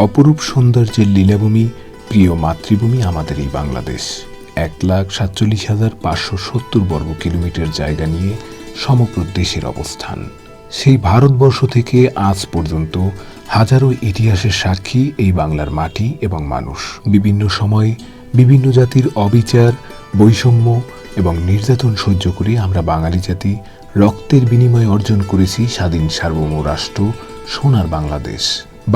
অপরূপ সৌন্দর্যের লীলাভূমি, প্রিয় মাতৃভূমি আমাদের এই বাংলাদেশ। ১,৪৭,৫৭০ বর্গ কিলোমিটার জায়গা নিয়ে সমগ্র দেশের অবস্থান। সেই ভারতবর্ষ থেকে আজ পর্যন্ত হাজারো ইতিহাসের সাক্ষী এই বাংলার মাটি এবং মানুষ। বিভিন্ন সময়ে বিভিন্ন জাতির অবিচার, বৈষম্য এবং নির্যাতন সহ্য করে আমরা বাঙালি জাতি রক্তের বিনিময়ে অর্জন করেছি স্বাধীন সার্বভৌম রাষ্ট্র সোনার বাংলাদেশ।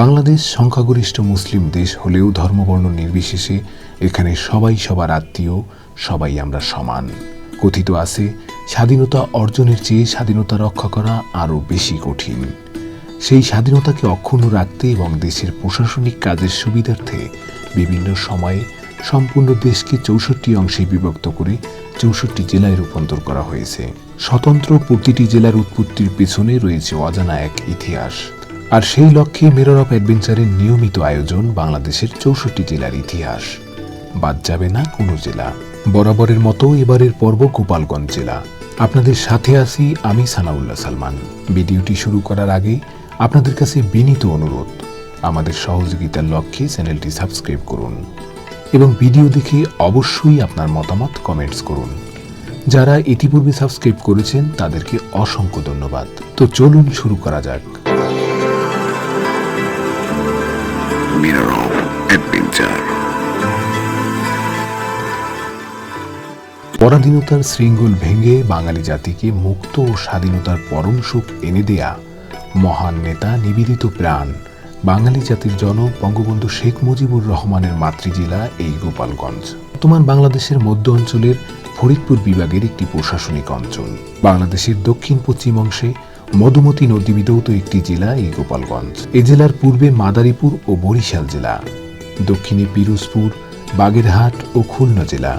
বাংলাদেশ সংখ্যাগরিষ্ঠ মুসলিম দেশ হলেও ধর্মবর্ণ নির্বিশেষে এখানে সবাই সবার আত্মীয়, সবাই আমরা সমান। কথিত আছে, স্বাধীনতা অর্জনের চেয়ে স্বাধীনতা রক্ষা করা আরও বেশি কঠিন। সেই স্বাধীনতাকে অক্ষুণ্ণ রাখতে এবং দেশের প্রশাসনিক কাজের সুবিধার্থে বিভিন্ন সময়ে সম্পূর্ণ দেশকে ৬৪ অংশে বিভক্ত করে ৬৪ জেলায় রূপান্তর করা হয়েছে। স্বতন্ত্র প্রতিটি জেলার উৎপত্তির পেছনে রয়েছে অজানা এক ইতিহাস। আর সেই লক্ষ্যে মিরর অফ অ্যাডভেঞ্চারের নিয়মিত আয়োজন বাংলাদেশের ৬৪ জেলার ইতিহাস। বাদ যাবে না কোনো জেলা। বরাবরের মতো এবারের পর্ব গোপালগঞ্জ জেলা। আপনাদের সাথে আছি আমি সানাউল্লাহ সালমান। ভিডিওটি শুরু করার আগে আপনাদের কাছে বিনীত অনুরোধ, আমাদের সহযোগিতার লক্ষ্যে চ্যানেলটি সাবস্ক্রাইব করুন এবং ভিডিও দেখে অবশ্যই আপনার মতামত কমেন্টস করুন। যারা ইতিপূর্বে সাবস্ক্রাইব করেছেন তাদেরকে অসংখ্য ধন্যবাদ। তো চলুন শুরু করা যাক। Mirror of adventure. পরাধীনতার শৃঙ্খল ভেঙে বাঙালি জাতিকে মুক্ত ও স্বাধীনতার পরম সুখ এনে দেয়া মহান নেতা, নিবেদিত প্রাণ বাঙালি জাতির জনক বঙ্গবন্ধু শেখ মুজিবুর রহমানের মাতৃজেলা এই গোপালগঞ্জ। বর্তমান বাংলাদেশের মধ্য অঞ্চলের ফরিদপুর বিভাগের একটি প্রশাসনিক অঞ্চল। বাংলাদেশের দক্ষিণ পশ্চিম অংশে মধুমতি নদী বিধৌত একটি জেলা এই গোপালগঞ্জ। এই জেলার পূর্বে মাদারীপুর ও বরিশাল জেলা, দক্ষিণে পিরোজপুর, বাগেরহাট ও খুলনা জেলা,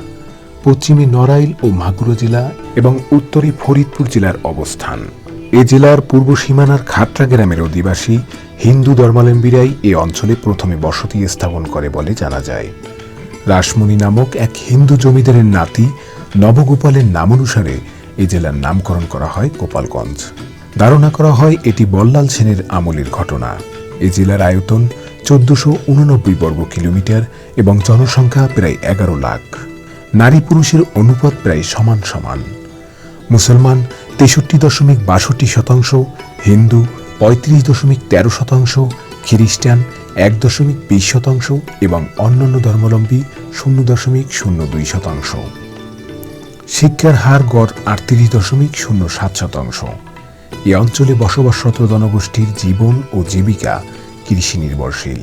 পশ্চিমে নড়াইল ও মাগুরা জেলা এবং উত্তরে ফরিদপুর জেলার অবস্থান। এ জেলার পূর্ব সীমানার খাট্রা গ্রামের অধিবাসী হিন্দু ধর্মাবলম্বীরাই এ অঞ্চলে প্রথমে বসতি স্থাপন করে বলে জানা যায়। রাসমণি নামক এক হিন্দু জমিদারের নাতি নবগোপালের নামানুসারে এ জেলার নামকরণ করা হয় গোপালগঞ্জ। ধারণা করা হয় এটি বল্লাল সেনের আমলের ঘটনা। এ জেলার আয়তন ১৪৮৯ বর্গ কিলোমিটার এবং জনসংখ্যা প্রায় ১১ লাখ। নারী পুরুষের অনুপাত প্রায় সমান সমান। মুসলমান ৬৩.৬২%, হিন্দু ৩৫.১৩%, খ্রিস্টান ১.২০% এবং অন্যান্য ধর্মাবলম্বী ০.০২%। শিক্ষার হার গড় ৩৮.০৭%। এ অঞ্চলে বসবাসরত জনগোষ্ঠীর জীবন ও জীবিকা কৃষি নির্ভরশীল।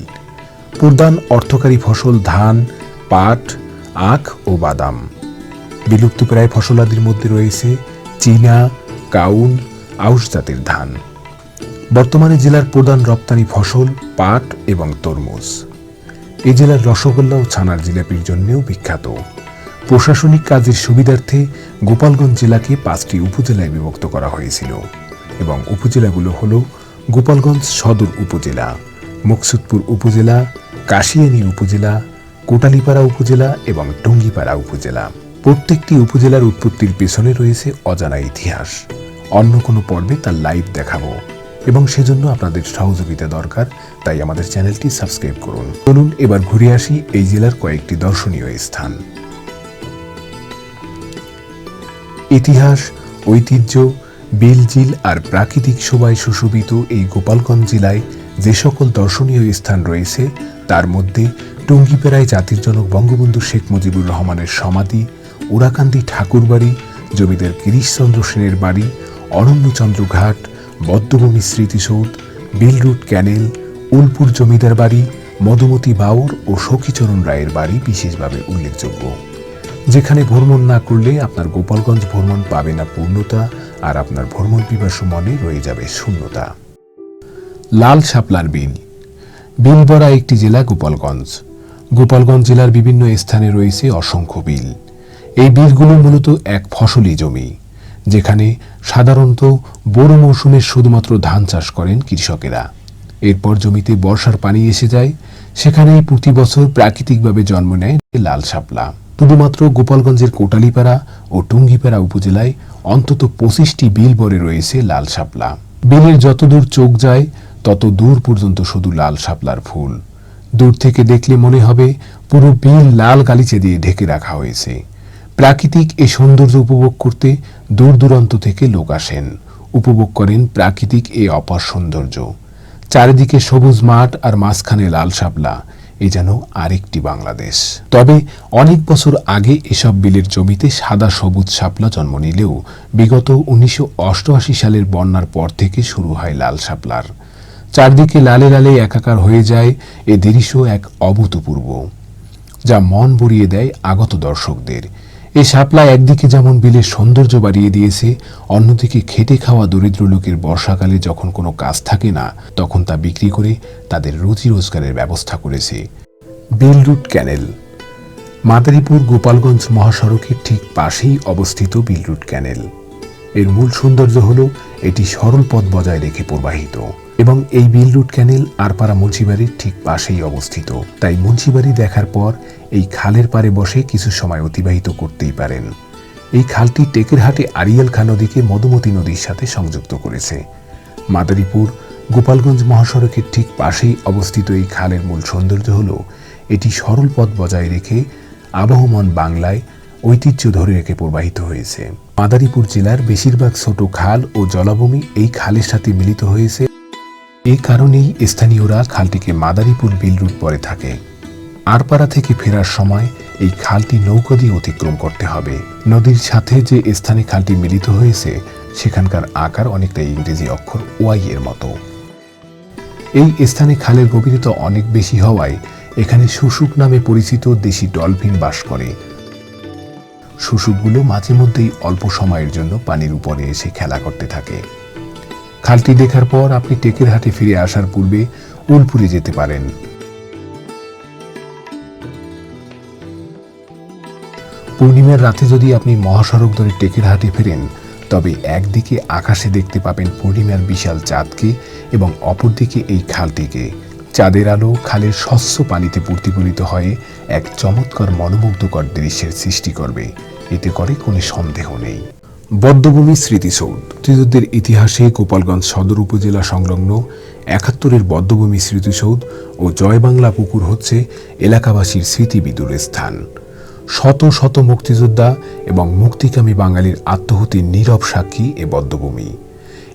প্রধান অর্থকারী ফসল ধান, পাট, আখ ও বাদাম। বিলুপ্তপ্রায় ফসলাদির মধ্যে রয়েছে চীনা, কাউন, আউশ জাতের ধান। বর্তমানে জেলার প্রধান রপ্তানি ফসল পাট এবং তরমুজ। এই জেলার রসগোল্লা ও ছানার জিলাপির জন্যও বিখ্যাত। প্রশাসনিক কাজের সুবিধার্থে গোপালগঞ্জ জেলাকে ৫টি উপজেলায় বিভক্ত করা হয়েছিল এবং উপজেলাগুলো হল গোপালগঞ্জ সদর উপজেলা, মুকসুদপুর উপজেলা, কাশিয়ানী উপজেলা, কোটালীপাড়া উপজেলা এবং টঙ্গীপাড়া উপজেলা। প্রত্যেকটি উপজেলার উৎপত্তির পেছনে রয়েছে অজানা ইতিহাস। অন্য কোনো পর্বে তার লাইভ দেখাবো এবং সেজন্য আপনাদের সহযোগিতা দরকার, তাই আমাদের চ্যানেলটি সাবস্ক্রাইব করুন। চলুন এবার ঘুরে আসি এই জেলার কয়েকটি দর্শনীয় স্থান। ইতিহাস, ঐতিহ্য, বিলজিল আর প্রাকৃতিক শোভায় সুশোভিত এই গোপালগঞ্জ জেলায় যে সকল দর্শনীয় স্থান রয়েছে তার মধ্যে টঙ্গীপাড়ায় জাতির জনক বঙ্গবন্ধু শেখ মুজিবুর রহমানের সমাধি, ওরাকান্দি ঠাকুরবাড়ি, জমিদার গিরিশচন্দ্র সেনের বাড়ি, অরণ্যচন্দ্র ঘাট, বদ্ধভূমি স্মৃতিসৌধ, বিল রুট ক্যানেল, উলপুর জমিদার বাড়ি, মধুমতি বাউর ও সখীচরণ রায়ের বাড়ি বিশেষভাবে উল্লেখযোগ্য। যেখানে ভ্রমণ না করলে আপনার গোপালগঞ্জ ভ্রমণ পাবে না পূর্ণতা, আর আপনার ভ্রমণ পিপাসু মনে রয়ে যাবে শূন্যতা। লাল শাপলার বিল। বিলবরা একটি জেলা গোপালগঞ্জ। গোপালগঞ্জ জেলার বিভিন্ন স্থানে রয়েছে অসংখ্য বিল। এই বিলগুলো মূলত এক ফসলি জমি, যেখানে সাধারণত বোরো মৌসুমে শুধুমাত্র ধান চাষ করেন কৃষকেরা। এরপর জমিতে বর্ষার পানি এসে যায়, সেখানেই প্রতি বছর প্রাকৃতিকভাবে জন্ম নেয় লাল শাপলা। শুধুমাত্র গোপালগঞ্জের কোটালীপাড়া ও টঙ্গীপাড়া উপজেলায় অন্তত ২৫টি বিল বরে রয়েছে লাল শাপলা। বিলের যতদূর চোখ যায় তত দূর পর্যন্ত শুধু লাল শাপলার ফুল। দূর থেকে দেখলে মনে হবে পুরো বিল লাল গালিচে দিয়ে ঢেকে রাখা হয়েছে। প্রাকৃতিক এই সৌন্দর্য উপভোগ করতে দূর দূরান্ত থেকে লোক আসেন, উপভোগ করেন প্রাকৃতিক এই অপার সৌন্দর্য। চারিদিকে সবুজ মাঠ আর মাঝখানে লাল শাপলা, এই যেন আরেকটি বাংলাদেশ। তবে অনেক বছর আগে এসব বিলের জমিতে সাদা সবুজ শাপলা জন্ম নিলেও বিগত 1988 সালের বন্যার পর থেকে শুরু হয় লাল শাপলার। চারদিকে লালে লালে একাকার হয়ে যায় এ দৃশ্য এক অভূতপূর্ব, যা মন ভরিয়ে দেয় আগত দর্শকদের। এই শাপলা একদিকে যেমন বিলের সৌন্দর্য বাড়িয়ে দিয়েছে, অন্যদিকে খেটে খাওয়া দরিদ্র লোকের বর্ষাকালে যখন কোনো কাজ থাকে না, তখন তা বিক্রি করে তাদের রুজি রোজগারের ব্যবস্থা করেছে। বিল রুট ক্যানেল। মাদারীপুর গোপালগঞ্জ মহাসড়কের ঠিক পাশেই অবস্থিত বিল রুট ক্যানেল। এর মূল সৌন্দর্য হল এটি সরল পথ বজায় রেখে প্রবাহিত, এবং এই বিল রুট ক্যানেল আরপাড়া মুন্সিবাড়ির ঠিক পাশেই অবস্থিত। তাই মুন্সিবাড়ি দেখার পর এই খালের পাড়ে বসে কিছু সময় অতিবাহিত করতেই পারেন। এই খালটি টেকেরহাটে আড়িয়াল খাঁ নদীকে মধুমতি নদীর সাথে সংযুক্ত করেছে। মাদারীপুর গোপালগঞ্জ মহাসড়কের ঠিক পাশেই অবস্থিত এই খালের মূল সৌন্দর্য হল এটি সরল পথ বজায় রেখে আবহমান বাংলায় ঐতিহ্য ধরে রেখে প্রবাহিত হয়েছে। মাদারীপুর জেলার বেশিরভাগ ছোট খাল ও জলাভূমি এই খালের সাথে মিলিত হয়েছে। এই কারণেই স্থানীয়রা খালটিকে মাদারীপুর বিল রুট বলে থাকে। আরপাড়া থেকে ফেরার সময় এই খালটি নৌকা দিয়ে অতিক্রম করতে হবে। নদীর সাথে যে স্থানে খালটি মিলিত হয়েছে সেখানকার আকার অনেকটা ইংরেজি অক্ষর ওয়াই এর মতো। এই স্থানে খালের গভীরতা অনেক বেশি হওয়ায় এখানে শুশুক নামে পরিচিত দেশি ডলফিন বাস করে। শুশুকগুলো মাঝে মধ্যেই অল্প সময়ের জন্য পানির উপরে এসে খেলা করতে থাকে। খালটি দেখার পর আপনি টেকেরহাটে ফিরে আসার পূর্বে উলপুরে যেতে পারেন। পূর্ণিমার রাতে যদি আপনি মহাসড়ক ধরে টেকেরহাটে ফেরেন, তবে একদিকে আকাশে দেখতে পাবেন পূর্ণিমার বিশাল চাঁদকে এবং অপরদিকে এই খালটিকে। চাঁদের আলো খালের স্বচ্ছ পানিতে প্রতিফলিত হয়ে এক চমৎকার মনোমুগ্ধকর দৃশ্যের সৃষ্টি করবে, এতে করে কোনো সন্দেহ নেই। বদ্ধভূমি স্মৃতিসৌধ। মুক্তিযুদ্ধের ইতিহাসে গোপালগঞ্জ সদর উপজেলা সংলগ্ন ৭১-এর বদ্ধভূমি স্মৃতিসৌধ ও জয়বাংলা পুকুর হচ্ছে এলাকাবাসীর স্মৃতিবিদুর স্থান। শত শত মুক্তিযোদ্ধা এবং মুক্তিকামী বাঙালির আত্মহতির নীরব সাক্ষী এ বদ্ধভূমি।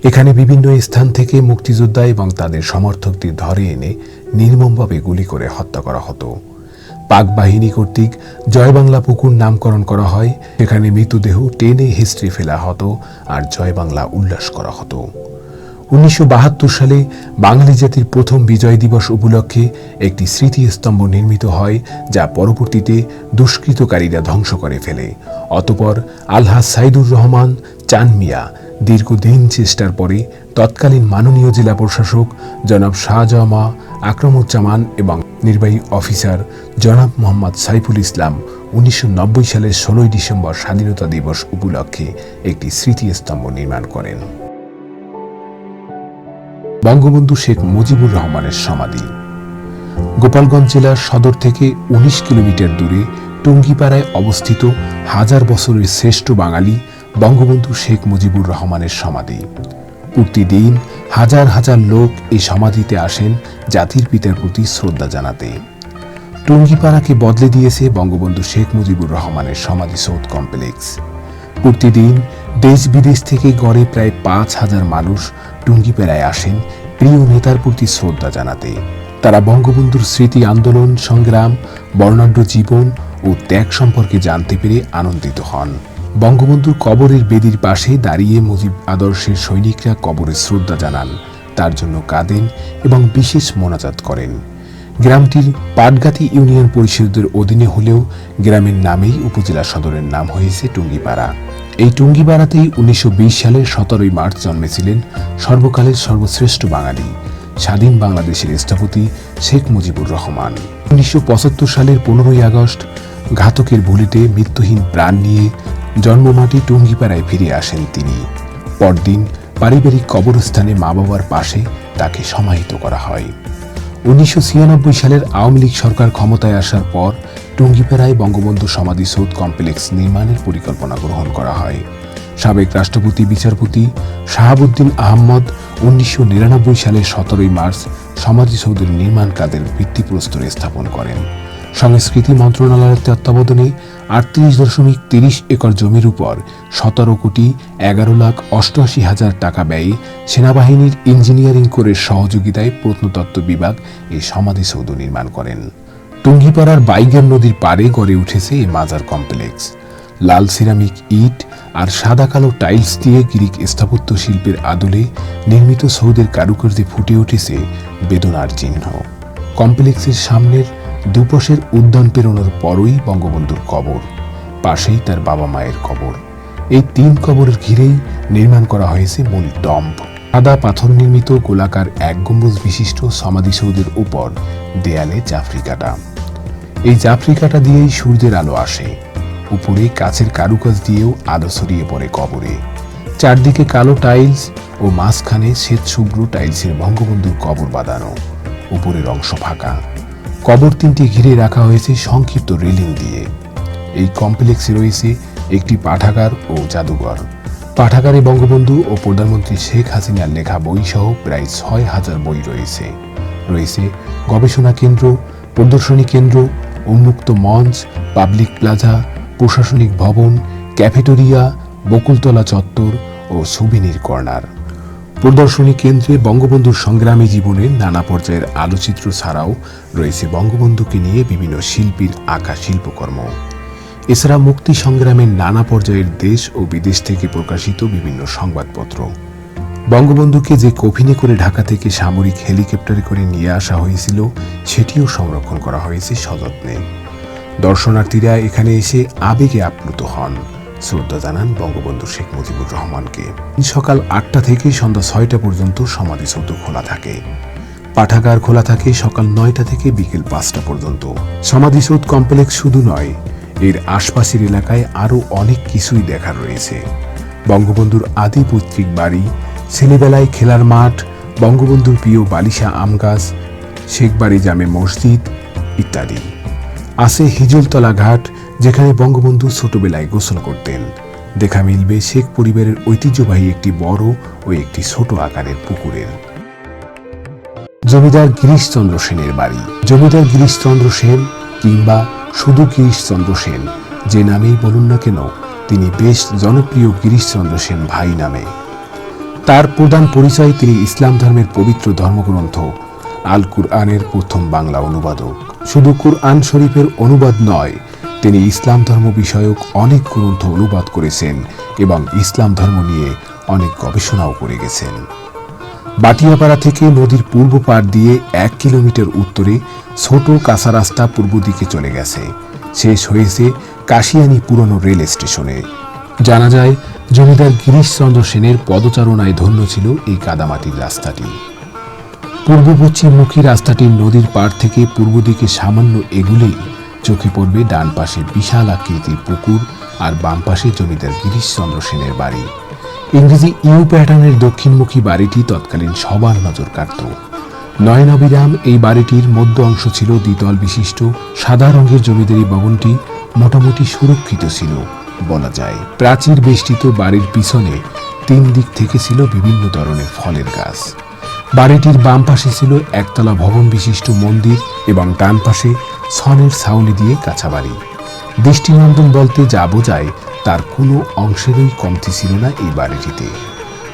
এখানে বিভিন্ন স্থান থেকে মুক্তিযোদ্ধা এবং তাদের সমর্থকদের ধরে এনে নির্মমভাবে গুলি করে হত্যা করা হতো। পাক বাহিনী কর্তৃক জয়বাংলা পুকুর নামকরণ করা হয়। সেখানে মৃতদেহ টেনে হেঁচড়ে ফেলা হতো আর জয়বাংলা উল্লাস করা হতো। ১৯৭২ সালে বাঙালি জাতির প্রথম বিজয় দিবস উপলক্ষে একটি স্মৃতিস্তম্ভ নির্মিত হয়, যা পরবর্তীতে দুষ্কৃতকারীরা ধ্বংস করে ফেলে। অতঃপর আলহাজ সাইদুর রহমান চান মিয়া দীর্ঘদিন চেষ্টার পরে তৎকালীন মাননীয় জেলা প্রশাসক জনাব শাহজামা আকরামুজ্জামান এবং নির্বাহী অফিসার জনাব মোহাম্মদ সাইফুল ইসলাম ১৯৯০ সালের ১৬ ডিসেম্বর স্বাধীনতা দিবস উপলক্ষে একটি স্মৃতিস্তম্ভ নির্মাণ করেন। বঙ্গবন্ধু শেখ মুজিবুর রহমানের সমাধি। গোপালগঞ্জ জেলার সদর থেকে ১৯ কিলোমিটার দূরে টুঙ্গিপাড়ায় অবস্থিত হাজার বছরের শ্রেষ্ঠ বাঙালি বঙ্গবন্ধু শেখ মুজিবুর রহমানের সমাধি। প্রতিদিন হাজার হাজার লোক এই সমাধিতে আসেন জাতির পিতার প্রতি শ্রদ্ধা জানাতে। টুঙ্গিপাড়াকে বদলে দিয়েছে বঙ্গবন্ধু শেখ মুজিবুর রহমানের সমাধিসৌধ কমপ্লেক্স। প্রতিদিন দেশ বিদেশ থেকে গড়ে প্রায় ৫,০০০ মানুষ টুঙ্গিপাড়ায় আসেন প্রিয় নেতার প্রতি শ্রদ্ধা জানাতে। তারা বঙ্গবন্ধুর স্মৃতি, আন্দোলন সংগ্রাম, বর্ণাঢ্য জীবন ও ত্যাগ সম্পর্কে জানতে পেরে আনন্দিত হন। বঙ্গবন্ধুর কবরের বেদির পাশে দাঁড়িয়ে মুজিব আদর্শের সৈনিকরা কবরে শ্রদ্ধা জানান, তার জন্য কাঁদেন এবং বিশেষ মোনাজাত করেন। গ্রামটির পাটগাতি ইউনিয়ন পরিষদের অধীনে হলেও গ্রামের নামেই উপজেলা সদরের নাম হয়েছে টুঙ্গিপাড়া। এই টুঙ্গিপাড়াতেই ১৯২০ সালের ১৭ই মার্চ জন্মেছিলেন সর্বকালের সর্বশ্রেষ্ঠ বাঙালি, স্বাধীন বাংলাদেশের স্থপতি শেখ মুজিবুর রহমান। ১৯৭৫ সালের ১৫ই আগস্ট ঘাতকের বুলেটে মৃত্যুহীন প্রাণ নিয়ে জন্মমাটি টুঙ্গিপাড়ায় ফিরে আসেন তিনি। পরদিন পারিবারিক কবরস্থানে মা বাবার পাশে তাকে সমাহিত করা হয়। ১৯৯৬ সালের আওয়ামী লীগ সরকার ক্ষমতায় আসার পর টুঙ্গিপাড়ায় বঙ্গবন্ধু সমাধিসৌধ কমপ্লেক্স নির্মাণের পরিকল্পনা গ্রহণ করা হয়। সাবেক রাষ্ট্রপতি বিচারপতি শাহাবুদ্দিন আহমদ ও 1999 সালের 17 মার্চ সমাধিসৌধের নির্মাণ কাজের ভিত্তিপ্রস্তর স্থাপন করেন। সংস্কৃতি মন্ত্রণালয়ের তত্ত্বাবধানে 38.30 একর জমির উপর 17,11,88,000 টাকা ব্যয়ে সেনাবাহিনীর ইঞ্জিনিয়ারিং কোরের সহযোগিতায় প্রত্নতত্ত্ব বিভাগ এই সমাধিসৌধ নির্মাণ করেন। টুঙ্গিপাড়ার বাইগার নদীর পাড়ে গড়ে উঠেছে এই মাজার কমপ্লেক্স। লাল সিরামিক ইট আর সাদা কালো টাইলস দিয়ে গ্রিক স্থাপত্য শিল্পের আদলে নির্মিত সৌধের কারুকার্যে ফুটে উঠেছে বেদনার চিহ্ন। কমপ্লেক্সের সামনের দুপাশের উদ্যান পেরোনোর পরই বঙ্গবন্ধুর কবর, পাশেই তার বাবা মায়ের কবর। এই 3 কবরের ঘিরেই নির্মাণ করা হয়েছে মূল টম্ব। সাদা পাথর নির্মিত গোলাকার 1 গম্বুজ বিশিষ্ট সমাধিসৌধের উপর দেয়ালে জাফরি কাটা। এই জাফরি কাটা দিয়েই সূর্যের আলো আসে। উপরে কাচের কারুকাজ দিয়েও আলো ছড়িয়ে পড়ে কবরে। চারদিকে কালো টাইলস ও মাঝখানে শ্বেত-শুভ্র টাইলসের বঙ্গবন্ধুর কবর বাঁধানো। উপরের অংশ ফাঁকা। কবর 3টি ঘিরে রাখা হয়েছে সংক্ষিপ্ত রেলিং দিয়ে। এই কমপ্লেক্সে রয়েছে একটি পাঠাগার ও জাদুঘর। পাঠাগারে বঙ্গবন্ধু ও প্রধানমন্ত্রী শেখ হাসিনার লেখা বই সহ প্রায় 6,000 বই রয়েছে। রয়েছে গবেষণা কেন্দ্র, প্রদর্শনী কেন্দ্র, উন্মুক্ত মঞ্চ, পাবলিক প্লাজা, প্রশাসনিক ভবন, ক্যাফেটেরিয়া, বকুলতলা চত্বর ও সুবিনির কর্নার। প্রদর্শনী কেন্দ্রে বঙ্গবন্ধুর সংগ্রামী জীবনের নানা পর্যায়ের আলোচিত্র ছাড়াও রয়েছে বঙ্গবন্ধুকে নিয়ে বিভিন্ন শিল্পীর আঁকা শিল্পকর্ম। এছাড়া মুক্তি সংগ্রামের নানা পর্যায়ের দেশ ও বিদেশ থেকে প্রকাশিত বিভিন্ন সংবাদপত্র। বঙ্গবন্ধুকে যে কফিনে করে ঢাকা থেকে সামরিক হেলিকপ্টারে করে নিয়ে আসা হয়েছিল সেটিও সংরক্ষণ করা হয়েছে সযত্নে। দর্শনার্থীরা এখানে এসে আবেগে আপ্লুত হন, শ্রদ্ধা জানান বঙ্গবন্ধু শেখ মুজিবুর রহমানকে। সকাল 8টা থেকে সন্ধ্যা 6টা পর্যন্ত সমাধিসৌধ খোলা থাকে। পাঠাগার খোলা থাকে সকাল 9টা থেকে বিকেল 5টা পর্যন্ত। সমাধিসৌধ কমপ্লেক্স শুধু নয়, এর আশপাশের এলাকায় আরও অনেক কিছুই দেখার রয়েছে। বঙ্গবন্ধুর আদি পৈতৃক বাড়ি, ছেলেবেলায় খেলার মাঠ, বঙ্গবন্ধুর প্রিয় বালিশা আম গাছ, শেখবাড়ি জামে মসজিদ ইত্যাদি। আছে হিজলতলা ঘাট, যেখানে বঙ্গবন্ধু ছোটবেলায় গোসল করতেন। দেখা মিলবে শেখ পরিবারের ঐতিহ্যবাহী একটি বড় ও একটি ছোট আকারের পুকুরের। জমিদার গিরিশচন্দ্র সেনের বাড়ি। জমিদার গিরিশচন্দ্র সেন কিংবা শুধু গিরিশচন্দ্র সেন, যে নামেই বলুন না কেন, তিনি বেশ জনপ্রিয় গিরিশচন্দ্র সেন ভাই নামে। তার প্রধান পরিচয়, তিনি ইসলাম ধর্মের পবিত্র ধর্মগ্রন্থ আল কুরআনের প্রথম বাংলা অনুবাদক। শুধু কুরআন শরীফের অনুবাদ নয়, তিনি ইসলাম ধর্ম বিষয়ক অনেক গ্রন্থ অনুবাদ করেছেন এবং ইসলাম ধর্ম নিয়ে অনেক গবেষণাও করে গেছেন। বাটিয়াপাড়া থেকে নদীর পূর্ব পাড় দিয়ে 1 কিলোমিটার উত্তরে ছোট কাঁচা রাস্তা পূর্ব দিকে চলে গেছে, শেষ হয়েছে কাশিয়ানী পুরনো রেল স্টেশনে। জানা যায়, জমিদার গিরিশচন্দ্র সেনের পদচারণায় ধন্য ছিল এই কাদামাটির রাস্তাটি। পূর্ব পশ্চিমমুখী রাস্তাটি নদীর পাড় থেকে পূর্ব দিকে সামান্য এগুলেই চোখে পড়বে ডান পাশে বিশাল আকৃতির পুকুর আর বাম পাশে জমিদার গিরিশচন্দ্র সেনের বাড়ি। ইংরেজি ইউ প্যাটার্নের দক্ষিণমুখী বাড়িটি তৎকালীন সবার নজর কাড়ত। নয়নাভিরাম এই বাড়িটির মধ্য অংশ ছিল দ্বিতল বিশিষ্ট সাদা রঙের জমিদারি ভবনটি মোটামুটি সুরক্ষিত ছিল বলা যায়। প্রাচীর বেষ্টিত বাড়ির পিছনে 3 দিক থেকে ছিল বিভিন্ন ধরনের ফলের গাছ। বাড়িটির বাম পাশে ছিল একতলা ভবন বিশিষ্ট মন্দির এবং ডান পাশে ছনের ছাউনি দিয়ে কাঁচা বাড়ি। দৃষ্টিনন্দন বলতে যা বোঝায় তার কোনো অংশেরই কমতি ছিল না এই বাড়িটিতে।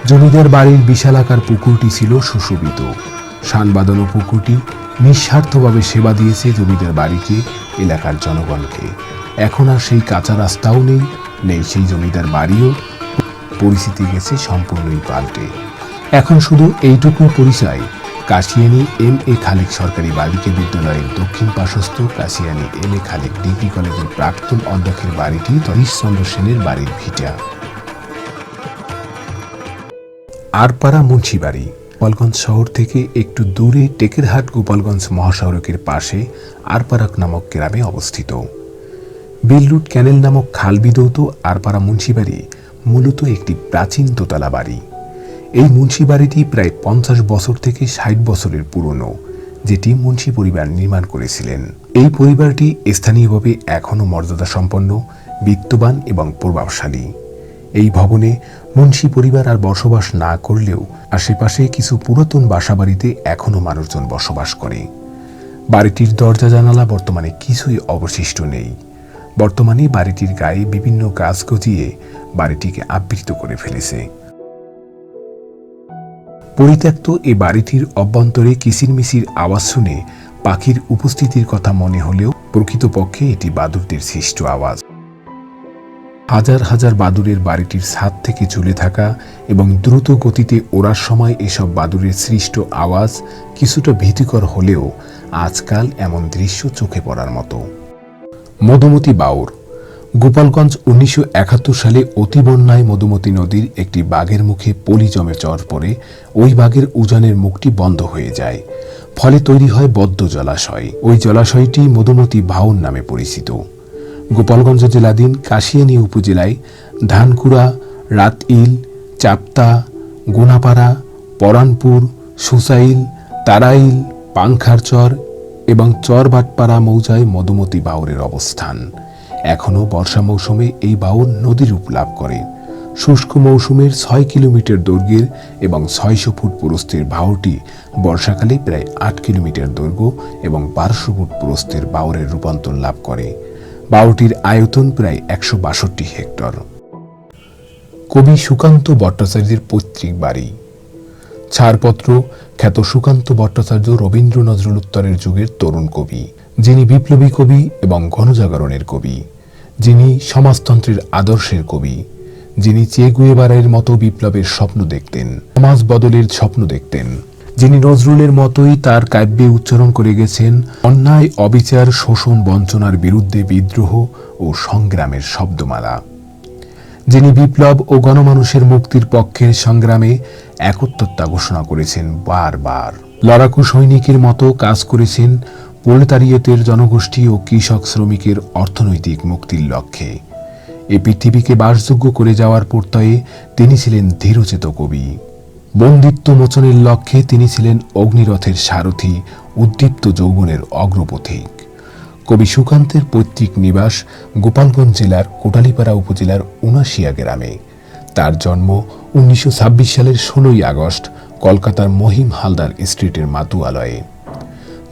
জমিদার বাড়ির বিশালাকার পুকুরটি ছিল সুশোভিত। শান বাঁধানো পুকুরটি নিঃস্বার্থভাবে সেবা দিয়েছে জমিদার বাড়িকে, এলাকার জনগণকে। এখন আর সেই কাঁচা রাস্তাও নেই সেই জমিদার বাড়িও, পরিস্থিতি গেছে সম্পূর্ণই পাল্টে। এখন শুধু এইটুকুই পরিচয়, কাশিয়ানী M.A. খালেক সরকারি বালিকা বিদ্যালয়ের দক্ষিণ পার্শ্বস্থ কাশিয়ানী M.A. খালেক ডিগ্রি কলেজের প্রাক্তন অধ্যক্ষের বাড়িটি গিরিশচন্দ্র সেনের বাড়ির ভিটা। আরপাড়া মুন্সিবাড়ি গোপালগঞ্জ শহর থেকে একটু দূরে টেকেরহাট গোপালগঞ্জ মহাসড়কের পাশে আরপাড়া নামক গ্রামে অবস্থিত। বিলরুট ক্যানেল নামক খাল বিধৌত আরপাড়া মুন্সিবাড়ি মূলত একটি প্রাচীন দোতলা বাড়ি। এই মুন্সি বাড়িটি প্রায় 50 বছর থেকে 60 বছরের পুরনো, যেটি মুন্সি পরিবার নির্মাণ করেছিলেন। এই পরিবারটি স্থানীয়ভাবে এখনও মর্যাদা সম্পন্ন, বিত্তবান এবং প্রভাবশালী। এই ভবনে মুন্সি পরিবার আর বসবাস না করলেও আশেপাশে কিছু পুরাতন বাসাবাড়িতে এখনও মানুষজন বসবাস করে। বাড়িটির দরজা জানালা বর্তমানে কিছুই অবশিষ্ট নেই। বর্তমানে বাড়িটির গায়ে বিভিন্ন গাছ গজিয়ে বাড়িটিকে আবৃত করে ফেলেছে। পরিত্যক্ত এ বাড়িটির অভ্যন্তরে কিচিরমিচির আওয়াজ শুনে পাখির উপস্থিতির কথা মনে হলেও প্রকৃতপক্ষে এটি বাদুড়দের সৃষ্ট আওয়াজ। হাজার হাজার বাদুড়ের বাড়িটির ছাদ থেকে ঝুলে থাকা এবং দ্রুত গতিতে ওড়ার সময় এসব বাদুড়ের সৃষ্ট আওয়াজ কিছুটা ভীতিকর হলেও আজকাল এমন দৃশ্য চোখে পড়ার মতো। মধুমতি বাউর। গোপালগঞ্জ 1971 সালে অতি বন্যায় মধুমতি নদীর একটি বাঘের মুখে পলি জমে চর পড়ে ওই বাঘের উজানের মুখটি বন্ধ হয়ে যায়। ফলে তৈরি হয় বদ্ধ জলাশয়। ওই জলাশয়টি মধুমতি বাউর নামে পরিচিত। গোপালগঞ্জ জেলাধীন কাশিয়ানী উপজেলায় ধানকুড়া, রাতইল, চাপতা, গুনাপাড়া, পরানপুর, সুসাইল, তারাইল, পাংখারচর এবং চরবাটপাড়া মৌজায় মধুমতি বাউরের অবস্থান। এখনও বর্ষা মৌসুমে এই বাউর নদী রূপ লাভ করে। শুষ্ক মৌসুমের 6 কিলোমিটার দৈর্ঘ্যের এবং 600 ফুট প্রস্থের বাউরটি বর্ষাকালে প্রায় 8 কিলোমিটার দৈর্ঘ্য এবং 1200 ফুট প্রস্থের বাউরের রূপান্তর লাভ করে। বাউরটির আয়তন প্রায় 162 হেক্টর। কবি সুকান্ত ভট্টাচার্যের পৈতৃক বাড়ি। ছাড়পত্র। খ্যাত সুকান্ত ভট্টাচার্য রবীন্দ্র নজরুল উত্তরের যুগের তরুণ কবি, যিনি বিপ্লবী কবি এবং গণজাগরণের কবি, যিনি সমাজতন্ত্রের আদর্শের কবি, যিনি চে গুয়েভারার মতো বিপ্লবের স্বপ্ন দেখতেন, সমাজ বদলের স্বপ্ন দেখতেন, যিনি নজরুলের মতোই তার কাব্যে উচ্চারণ করে গেছেন অন্যায়, অবিচার, শোষণ, বঞ্চনার বিরুদ্ধে বিদ্রোহ ও সংগ্রামের শব্দমালা, যিনি বিপ্লব ও গণমানুষের মুক্তির পক্ষের সংগ্রামে একত্বতা ঘোষণা করেছেন বারবার। লড়াকু সৈনিকের মতো কাজ করেছেন প্রোলেতারিয়েতের জনগোষ্ঠী ও কৃষক শ্রমিকের অর্থনৈতিক মুক্তির লক্ষ্যে। এ পৃথিবীকে বাসযোগ্য করে যাওয়ার প্রত্যয়ে তিনি ছিলেন ধীরচেত কবি। বন্দিত্ব মোচনের লক্ষ্যে তিনি ছিলেন অগ্নিরথের সারথি, উদ্দীপ্ত যৌবনের অগ্রপথিক। কবি সুকান্তের পৈতৃক নিবাস গোপালগঞ্জ জেলার কোটালীপাড়া উপজেলার উনাশিয়া গ্রামে। তার জন্ম 1926 সালের 16 আগস্ট কলকাতার মহিম হালদার স্ট্রিটের মাতুয়ালয়ে।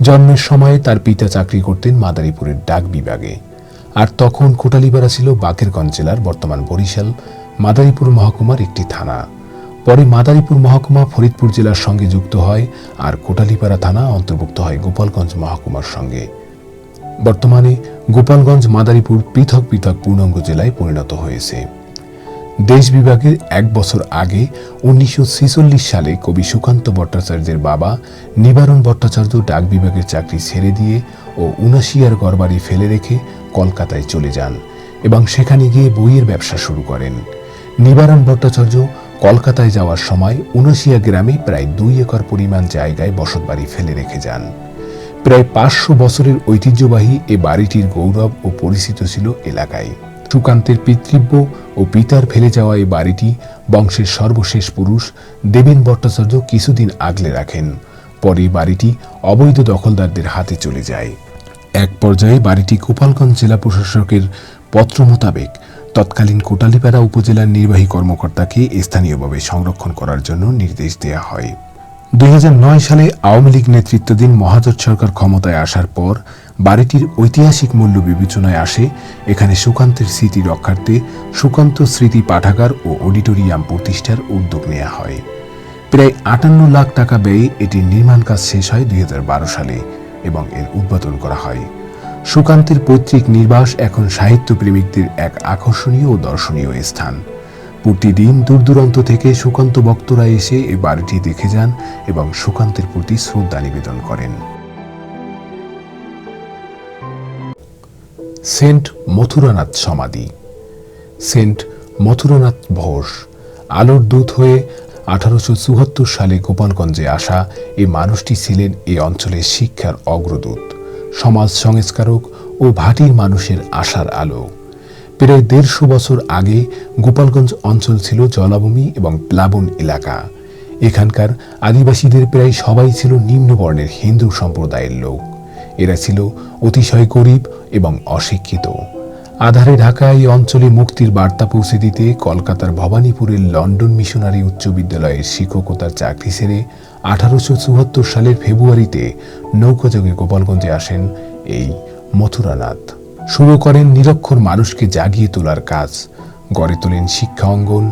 জন্মের সময় তার পিতা চাকরি করতেন মাদারীপুরের ডাক বিভাগে, আর তখন কোটালীপাড়া ছিল বাকেরগঞ্জ জেলার বর্তমান বরিশাল মাদারীপুর মহকুমার একটি থানা। পরে মাদারীপুর মহকুমা ফরিদপুর জেলার সঙ্গে যুক্ত হয় আর কোটালীপাড়া থানা অন্তর্ভুক্ত হয় গোপালগঞ্জ মহকুমার সঙ্গে। বর্তমানে গোপালগঞ্জ মাদারীপুর পৃথক পৃথক পূর্ণাঙ্গ জেলায় পরিণত হয়েছে। দেশ বিভাগের 1 বছর আগে 1946 সালে কবি সুকান্ত ভট্টাচার্যের বাবা নিবারণ ভট্টাচার্য ডাক বিভাগের চাকরি ছেড়ে দিয়ে ও উনাশিয়ার ঘরবাড়ি ফেলে রেখে কলকাতায় চলে যান এবং সেখানে গিয়ে বইয়ের ব্যবসা শুরু করেন। নিবারণ ভট্টাচার্য কলকাতায় যাওয়ার সময় উনাশিয়া গ্রামে প্রায় 2 একর পরিমাণ জায়গায় বসতবাড়ি ফেলে রেখে যান। প্রায় 500 বছরের ঐতিহ্যবাহী এ বাড়িটির গৌরব ও পরিচিত ছিল এলাকায়। সুকান্তের পিতৃব্য ও পিতার ফেলে যাওয়া এই বাড়িটি বংশের সর্বশেষ পুরুষ দেবেন ভট্টাচার্য কিছুদিন আগলে রাখেন। পরে বাড়িটি অবৈধ দখলদারদের হাতে চলে যায়। এক পর্যায়ে বাড়িটি গোপালগঞ্জ জেলা প্রশাসকের পত্র মোতাবেক তৎকালীন কোটালীপাড়া উপজেলার নির্বাহী কর্মকর্তাকে স্থানীয়ভাবে সংরক্ষণ করার জন্য নির্দেশ দেওয়া হয়। 2009 সালে আওয়ামী লীগ নেতৃত্বাধীন মহাজোট সরকার ক্ষমতায় আসার পর বাড়িটির ঐতিহাসিক মূল্য বিবেচনায় আসে। এখানে সুকান্তের স্মৃতি রক্ষার্থে সুকান্ত স্মৃতি পাঠাগার ও অডিটোরিয়াম প্রতিষ্ঠার উদ্যোগ নেওয়া হয়। প্রায় 58 লাখ টাকা ব্যয়ে এটির নির্মাণ কাজ শেষ হয় 2012 সালে এবং এর উদ্বোধন করা হয়। সুকান্তের পৈতৃক নিবাস এখন সাহিত্য প্রেমিকদের এক আকর্ষণীয় ও দর্শনীয় স্থান। প্রতিদিন দূর দূরান্ত থেকে সুকান্ত ভক্তরা এসে এই বাড়িটি দেখে যান এবং সুকান্তের প্রতি শ্রদ্ধা নিবেদন করেন। সেন্ট মথুরানাথ সমাধি। সেন্ট মথুরানাথ ঘোষ আলোর দূত হয়ে 1874 সালে গোপালগঞ্জে আসা এই মানুষটি ছিলেন এই অঞ্চলের শিক্ষার অগ্রদূত, সমাজ সংস্কারক ও ভাটির মানুষের আশার আলো। প্রায় 150 বছর আগে গোপালগঞ্জ অঞ্চল ছিল জলাভূমি এবং প্লাবন এলাকা। এখানকার আদিবাসীদের প্রায় সবাই ছিল নিম্নবর্ণের হিন্দু সম্প্রদায়ের লোক। এরা ছিল অতিশয় গরিব এবং অশিক্ষিত। আধারে ঢাকা এই অঞ্চলে মুক্তির বার্তা পৌঁছে দিতে কলকাতার ভবানীপুরের লন্ডন মিশনারি উচ্চ বিদ্যালয়ের শিক্ষকতার চাকরি ছেড়ে 1874 সালের ফেব্রুয়ারিতে নৌকাযোগে গোপালগঞ্জে আসেন এই মথুরানাথ। শুরু করেন নিরক্ষর মানুষকে জাগিয়ে তোলার কাজ। গড়ে তোলেন শিক্ষা অঙ্গন,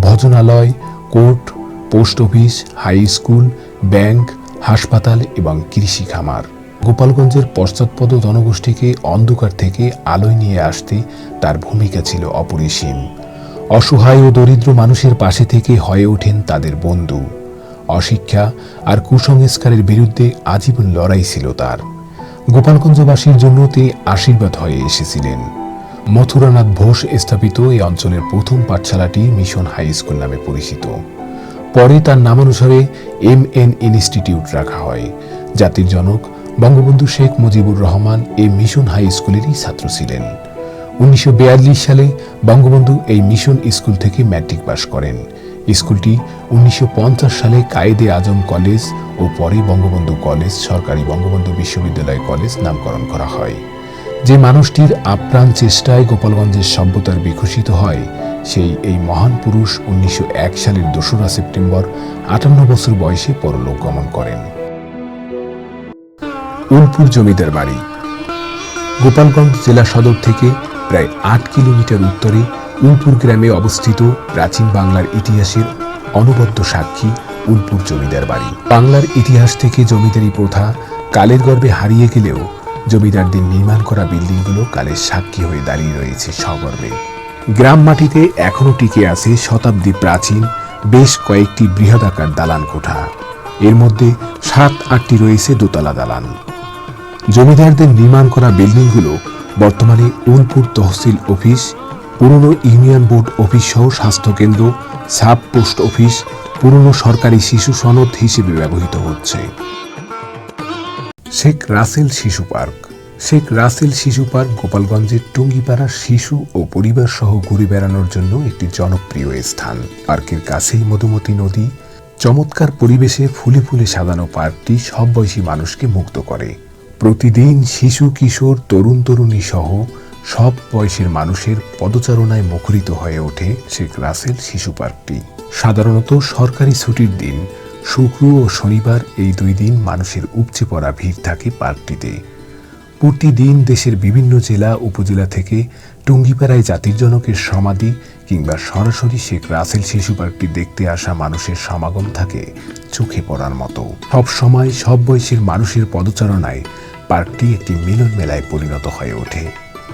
ভজনালয়, court, post office, high school, bank, হাসপাতাল এবং কৃষি খামার। গোপালগঞ্জের পশ্চাৎপদ জনগোষ্ঠীকে অন্ধকার থেকে আলোয় নিয়ে আসতে তার ভূমিকা ছিল অপরিসীম। অসহায় ও দরিদ্র মানুষের পাশে থেকে হয়ে ওঠেন তাদের বন্ধু। অশিক্ষা আর কুসংস্কারের বিরুদ্ধে আজীবন লড়াই ছিল তার। গোপালগঞ্জবাসীর জন্য তিনি আশীর্বাদ হয়ে এসেছিলেন। মথুরানাথ ঘোষ স্থাপিত এই অঞ্চলের প্রথম পাঠশালাটি মিশন হাই স্কুল নামে পরিচিত। পরে তার নামানুসারে MN ইনস্টিটিউট রাখা হয়। জাতির জনক বঙ্গবন্ধু শেখ মুজিবুর রহমান এই মিশন হাই স্কুলেরই ছাত্র ছিলেন। 1942 সালে বঙ্গবন্ধু এই মিশন স্কুল থেকে ম্যাট্রিক পাশ করেন। স্কুলটি 1950 সালে কায়েদে আজম কলেজ ও পরে বঙ্গবন্ধু কলেজ, সরকারি বঙ্গবন্ধু বিশ্ববিদ্যালয় কলেজ নামকরণ করা হয়। যে মানুষটির আপ্রাণ চেষ্টায় গোপালগঞ্জের সভ্যতার বিকশিত হয়, সেই এই মহান পুরুষ 1901 সালের 2রা সেপ্টেম্বর 58 বছর বয়সে পরলোক গমন করেন। উলপুর জমিদার বাড়ি। গোপালগঞ্জ জেলা সদর থেকে প্রায় 8 কিলোমিটার উত্তরে উলপুর গ্রামে অবস্থিত প্রাচীন বাংলার ইতিহাসের অনবদ্য সাক্ষী উলপুর জমিদার বাড়ি। বাংলার ইতিহাস থেকে জমিদারি প্রথা কালের গর্ভে হারিয়ে গেলেও জমিদারদের নির্মাণ করা বিল্ডিংগুলো কালের সাক্ষী হয়ে দাঁড়িয়ে রয়েছে সগর্বে। গ্রাম মাটিতে এখনও টিকে আছে শতাব্দী প্রাচীন বেশ কয়েকটি বৃহদাকার দালান কোঠা। এর মধ্যে 7-8টি রয়েছে দোতলা দালান। জমিদারদের নির্মাণ করা বিল্ডিংগুলো বর্তমানে উলপুর তহসিল অফিস, পুরনো ইউনিয়ন বোর্ড অফিস সহ স্বাস্থ্যকেন্দ্র, সাব পোস্ট অফিস, পুরনো সরকারি শিশু সনদ হিসেবে ব্যবহৃত হচ্ছে। শেখ রাসেল শিশু পার্ক। শেখ রাসেল শিশু পার্ক গোপালগঞ্জের টুঙ্গিপাড়া শিশু ও পরিবার সহ ঘুরে বেড়ানোর জন্য একটি জনপ্রিয় স্থান। পার্কের কাছেই মধুমতি নদী। চমৎকার পরিবেশে ফুলে ফুলে সাজানো পার্কটি সব বয়সী মানুষকে মুগ্ধ করে। প্রতিদিন শিশু, কিশোর, তরুণ তরুণী সহ সব বয়সের মানুষের পদচারণায় মুখরিত হয়ে ওঠে শেখ রাসেল শিশু পার্কটি। সাধারণত সরকারি ছুটির দিন শুক্র ও শনিবার এই 2 দিন মানুষের উপচে পড়া ভিড় থাকে পার্কটিতে। প্রতিদিন দেশের বিভিন্ন জেলা উপজেলা থেকে টুঙ্গিপাড়ায় জাতির জনকের সমাধি কিংবা সরাসরি শেখ রাসেল শিশু পার্কটি দেখতে আসা মানুষের সমাগম থাকে চোখে পড়ার মতো। সব সময় সব বয়সের মানুষের পদচারণায় পার্কটি একটি মিলন মেলায় পরিণত হয়ে ওঠে।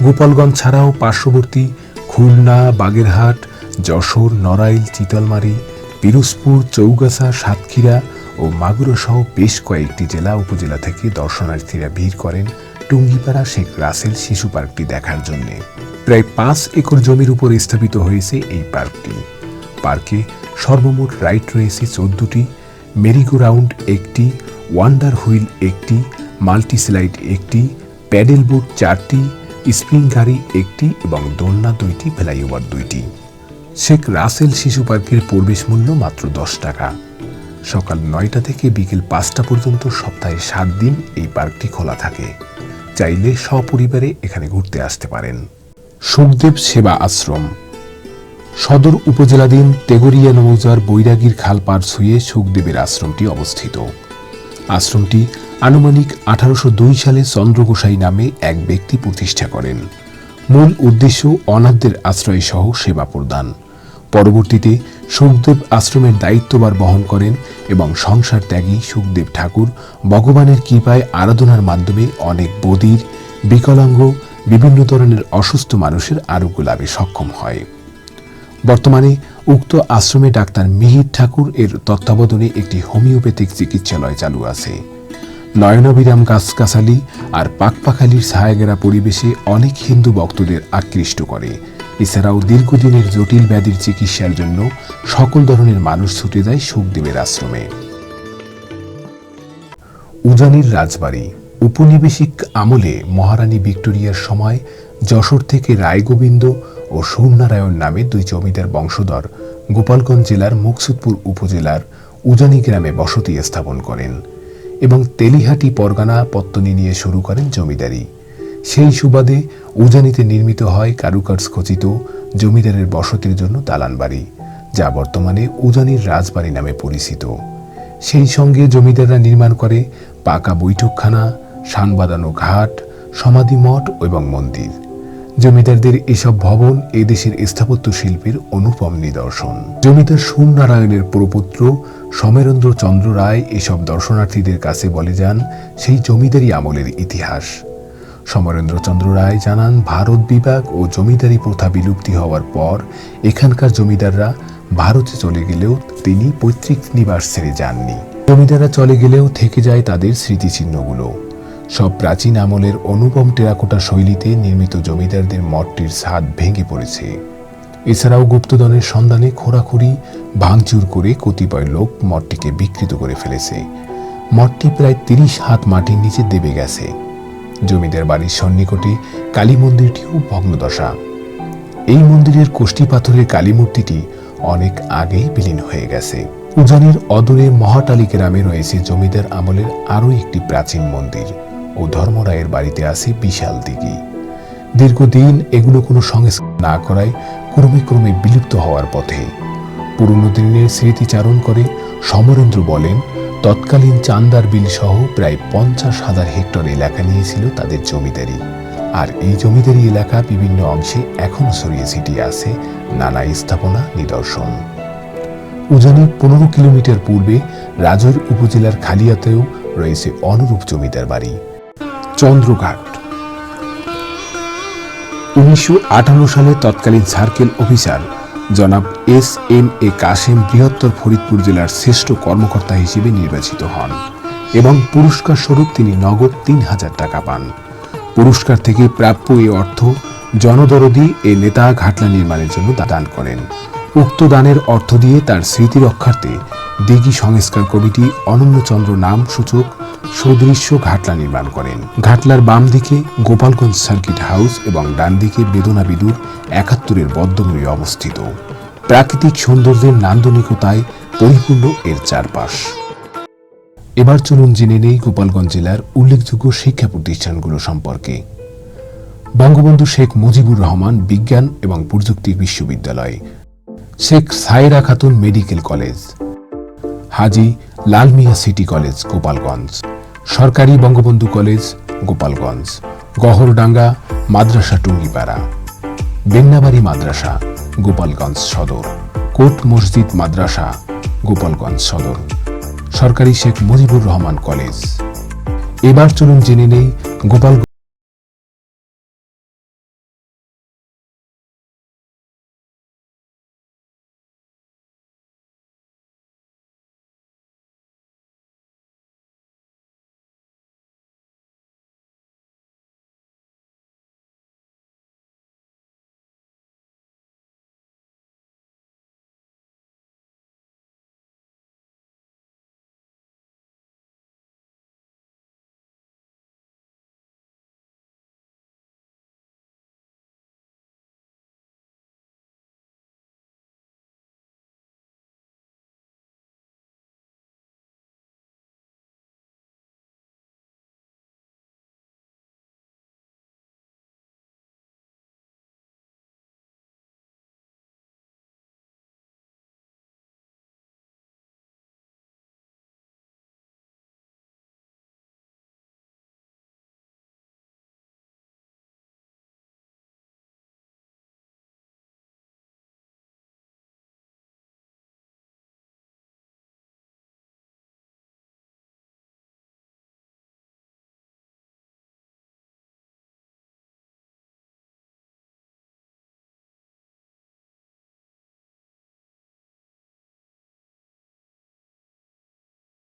গোপালগঞ্জ ছাড়াও পার্শ্ববর্তী খুলনা, বাগেরহাট, যশোর, নড়াইল, চিতলমারী, পিরোজপুর, চৌগাছা, সাতক্ষীরা ও মাগুরা সহ বেশ কয়েকটি জেলা উপজেলা থেকে দর্শনার্থীরা ভিড় করেন টুঙ্গিপাড়া শেখ রাসেল শিশু পার্কটি দেখার জন্য। প্রায় 5 একর জমির উপর স্থাপিত হয়েছে এই পার্কটি। পার্কে সর্বমোট রাইড রয়েছে 14টি, মেরিগো রাউন্ড 1টি, ওয়ান্ডার হুইল 1টি, মাল্টি স্লাইড 1টি, প্যাডেল বোট 4টি, স্প্রিং গাড়ি 1টি এবং দোলনা 2টি, ফ্লাইওভার 2টি। শেখ রাসেল শিশু পার্কের প্রবেশ মূল্য মাত্র 10 টাকা। সকাল 9টা থেকে বিকেল 5টা পর্যন্ত সপ্তাহে 7 দিন এই পার্কটি খোলা থাকে। চাইলে সপরিবারে এখানে ঘুরতে আসতে পারেন। সুখদেব সেবা আশ্রম। সদর উপজেলাধীন তেগরিয়া নৌজার বৈরাগীর খাল পার ছুঁয়ে সুখদেবের আশ্রমটি অবস্থিত। আশ্রমটি আনুমানিক 1802 সালে চন্দ্রগোসাই নামে এক ব্যক্তি প্রতিষ্ঠা করেন। মূল উদ্দেশ্য অনাথদের আশ্রয় সহ সেবা প্রদান। পরবর্তীতে সুখদেব আশ্রমের দায়িত্বভার বহন করেন এবং সংসার ত্যাগী সুখদেব ঠাকুর ভগবানের কৃপায় আরাধনার মাধ্যমে অনেক বধির, বিকলাঙ্গ, বিভিন্ন ধরনের অসুস্থ মানুষের আরোগ্য লাভে সক্ষম হয়। বর্তমানে উক্ত আশ্রমে ডাক্তার মিহির ঠাকুর এর তত্ত্বাবধানে একটি হোমিওপ্যাথিক চিকিৎসালয় চালু আছে। নয়নাভিরাম গাছগাছালি আর পাকপাখালির ছায়াঘেরা পরিবেশে অনেক হিন্দু ভক্তদের আকৃষ্ট করে। এছাড়াও দীর্ঘদিনের জটিল ব্যাধির চিকিৎসার জন্য সকল ধরনের মানুষ ছুটে যায় সুখদেবের আশ্রমে। উজানির রাজবাড়ি। উপনিবেশিক আমলে মহারানী ভিক্টোরিয়ার সময় যশোর থেকে রায়গোবিন্দ ও সূর্যনারায়ণ নামে 2 জমিদার বংশধর গোপালগঞ্জ জেলার মুকসুদপুর উপজেলার উজানি গ্রামে বসতি স্থাপন করেন এবং তেলিহাটি পরগনা পত্তনি নিয়ে শুরু করেন জমিদারি। সেই সুবাদে উজানিতে নির্মিত হয় কারুকার্য খচিত জমিদারের বসতির জন্য দালান বাড়ি, যা বর্তমানে উজানির রাজবাড়ি নামে পরিচিত। সেই সঙ্গে জমিদাররা নির্মাণ করে পাকা বৈঠকখানা, শান বাঁধানো ঘাট, সমাধি মঠ এবং মন্দির। জমিদারদের এসব ভবন এদেশের স্থাপত্য শিল্পের অনুপম নিদর্শন। জমিদার সোমনারায়ণের প্রপুত্র সমরেন্দ্র চন্দ্র রায় এসব দর্শনার্থীদের কাছে বলে যান সেই জমিদারি আমলের ইতিহাস। সমরেন্দ্র চন্দ্র রায় জানান, ভারত বিভাগ ও জমিদারি প্রথা বিলুপ্তি হওয়ার পর এখানকার জমিদাররা ভারতে চলে গেলেও তিনি পৈতৃক নিবাস ছেড়ে যাননি। জমিদাররা চলে গেলেও থেকে যায় তাদের স্মৃতিচিহ্নগুলো। সব প্রাচীন আমলের অনুপম টেরাকোটা শৈলীতে নির্মিত জমিদারদের মঠটির ছাদ ভেঙে পড়েছে। এছাড়াও গুপ্তধনের সন্ধানে খোঁড়াখুড়ি ভাঙচুর করে কতিপয় লোক মঠটিকে বিকৃত করে ফেলেছে। মঠটি প্রায় ৩০ হাত মাটির নিচে দেবে গেছে। জমিদার বাড়ির সন্নিকটে কালী মন্দিরটিও ভগ্নদশা। এই মন্দিরের কোষ্ঠী পাথরের কালী মূর্তিটি অনেক আগেই বিলীন হয়ে গেছে। উজানির অদূরে মহাটালী গ্রামে রয়েছে জমিদার আমলের আরও একটি প্রাচীন মন্দির ও ধর্মরায়ের বাড়িতে আছে বিশাল দিঘি। দীর্ঘদিন এগুলো কোনো সংস্কার না করায় ক্রমে ক্রমে বিলুপ্ত হওয়ার পথে। পুরনো দিনের স্মৃতিচারণ করে সমরেন্দ্র বলেন, তৎকালীন চান্দার বিল সহ প্রায় 50,000 হেক্টর এলাকা নিয়েছিল তাদের জমিদারি। আর এই জমিদারি এলাকা বিভিন্ন অংশে এখনো ছড়িয়ে ছিটিয়ে আছে নানা স্থাপনা নিদর্শন। উজানির 15 কিলোমিটার পূর্বে রাজৈর উপজেলার খালিয়াতেও রয়েছে অনুরূপ জমিদার বাড়ি। চন্দ্রঘাট 1958 সালে তৎকালীন সার্কেল অফিসার জনাব SM-A কাশেম বৃহত্তর ফরিদপুর জেলার শ্রেষ্ঠ কর্মকর্তা হিসেবে নির্বাচিত হন এবং পুরস্কার স্বরূপ তিনি নগদ 3,000 টাকা পান। পুরস্কার থেকে প্রাপ্য এই অর্থ জনদরদি এ নেতা ঘাটলা নির্মাণের জন্য দান করেন। উক্ত দানের অর্থ দিয়ে তার স্মৃতি রক্ষার্থে দিঘি সংস্কার কমিটি অনন্যচন্দ্র নাম সূচক সদৃশ্য ঘাটলা নির্মাণ করেন। ঘাটলার বাম দিকে গোপালগঞ্জ সার্কিট হাউস এবং ডান দিকে বেদনা বিদুর 71-এর বদ্ধমূলে অবস্থিত। প্রাকৃতিক সৌন্দর্যের নান্দনিকতায় পরিপূর্ণ এর চারপাশ। এবার চলুন জেনে নেই গোপালগঞ্জ জেলার উল্লেখযোগ্য শিক্ষা প্রতিষ্ঠানগুলো সম্পর্কে। বঙ্গবন্ধু শেখ মুজিবুর রহমান বিজ্ঞান এবং প্রযুক্তি বিশ্ববিদ্যালয়, শেখ সায়েরা খাতুন মেডিকেল কলেজ, হাজী লাল মিয়া সিটি কলেজ গোপালগঞ্জ, সরকারি বঙ্গবন্ধু কলেজ গোপালগঞ্জ, গহরডাঙ্গা মাদ্রাসা টুঙ্গিপাড়া, বেন্নাবাড়ি মাদ্রাসা গোপালগঞ্জ সদর, কোট মসজিদ মাদ্রাসা গোপালগঞ্জ সদর, সরকারি শেখ মুজিবুর রহমান কলেজ। এবার চলুন জেনে নেই গোপালগঞ্জ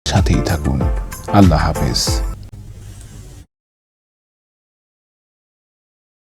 সাথেই থাকুন। আল্লাহ হাফেজ।